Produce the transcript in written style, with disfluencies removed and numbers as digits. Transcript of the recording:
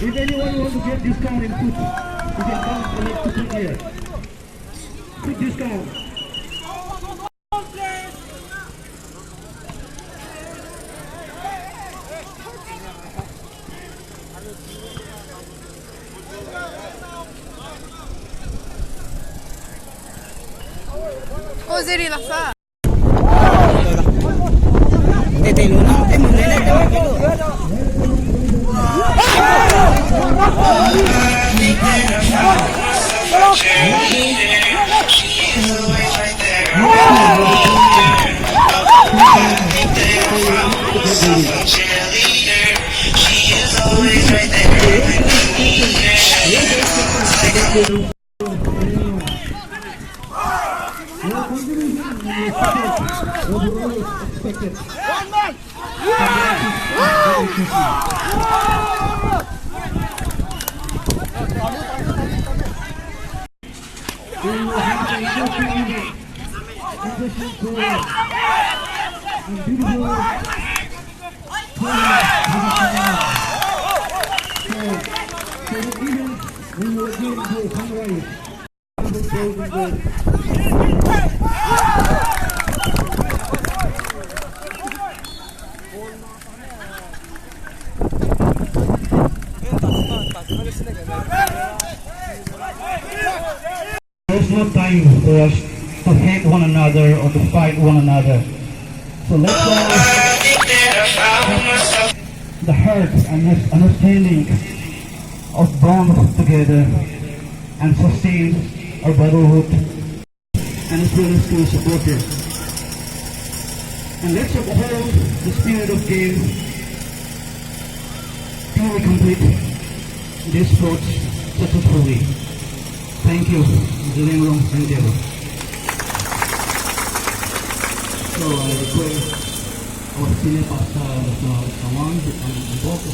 If anyone wants to get discount in food, you can come collect to food here. Food discount. Kozeri laksa. There's no time for us to hate one another or to fight one another. So let's the hurt and understanding of bond together and sustain our brotherhood and as well as to support it. And let's uphold the spirit of game till we complete this sports successfully. Thank you. Thank you. So I request our senior pastor, Dr. Sawan, to come and invoke the